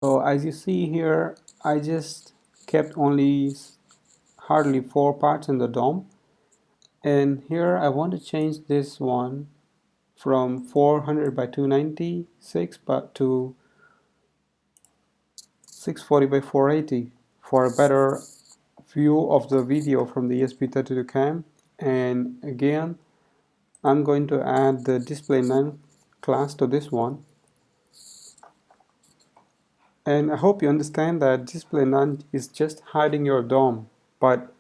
So as you see here, I just kept only hardly 4 parts in the DOM, and here I want to change this one from 400 by 296 but to 640 by 480 for a better view of the video from the ESP32 CAM. And again, I'm going to add the display none class to this one. And I hope you understand that display none is just hiding your DOM, but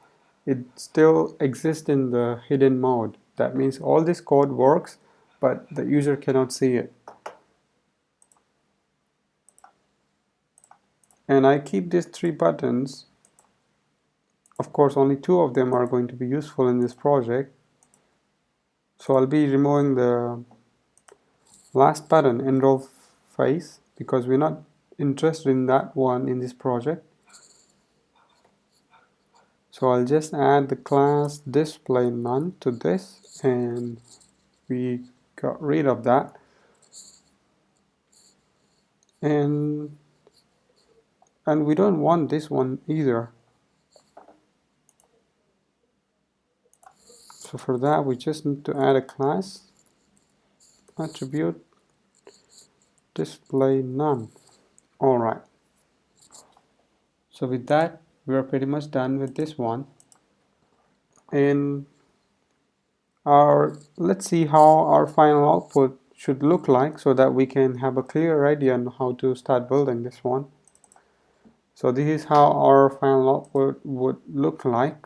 it still exists in the hidden mode. That means all this code works, but the user cannot see it. And I keep these 3 buttons. Of course, only 2 of them are going to be useful in this project. So I'll be removing the last button, enroll phase, because we're not interested in that one in this project. So I'll just add the class display none to this, and we got rid of that. And we don't want this one either. So for that, we just need to add a class attribute display none. All right. So with that, we are pretty much done with this one. And let's see how our final output should look like so that we can have a clear idea on how to start building this one. So this is how our final output would look like.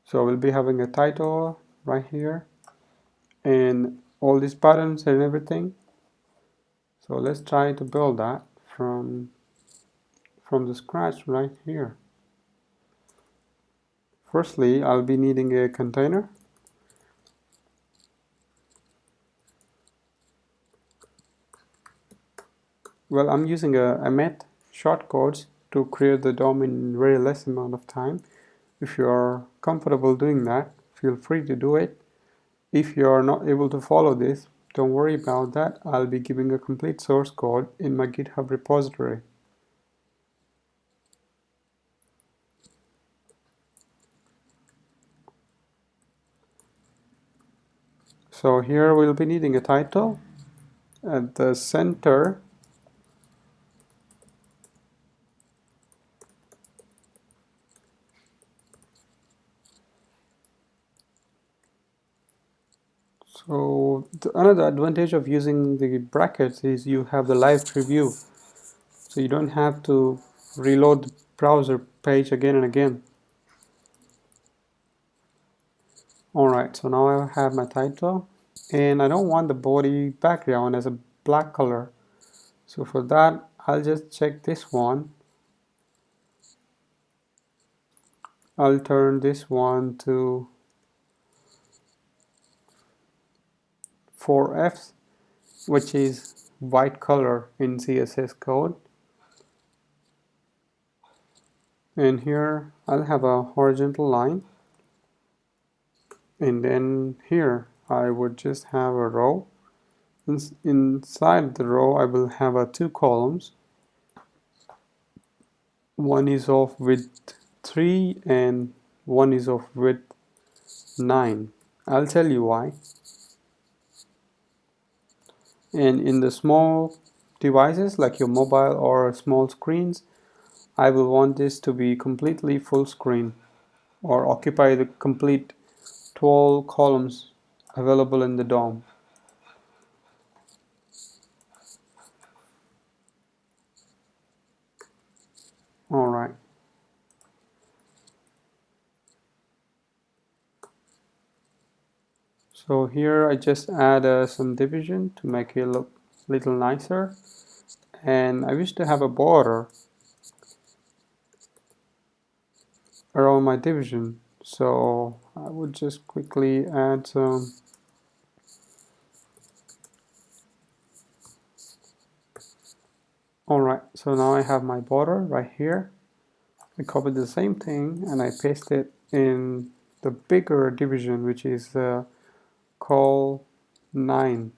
So we'll be having a title right here and all these buttons and everything. So let's try to build that from the scratch right here. Firstly, I'll be needing a container. Well, I'm using a met shortcodes to create the DOM in very less amount of time. If you're comfortable doing that, feel free to do it. If you're not able to follow this, don't worry about that. I'll be giving a complete source code in my GitHub repository. So here we'll be needing a title. At the center, so another advantage of using the brackets is you have the live preview. So you don't have to reload the browser page again and again. Alright, so now I have my title, and I don't want the body background as a black color. So for that, I'll just check this one. I'll turn this one to 4F, which is white color in CSS code. And here I'll have a horizontal line. And then here I would just have a row. Inside the row I will have 2 columns. One is of width 3 and one is of width 9. I'll tell you why. And in the small devices like your mobile or small screens, I will want this to be completely full screen or occupy the complete 12 columns available in the DOM. Alright. So here I just add some division to make it look a little nicer. And I wish to have a border around my division. So I would just quickly add some Alright, so now I have my border right here. I copied the same thing and I paste it in the bigger division, which is col 9.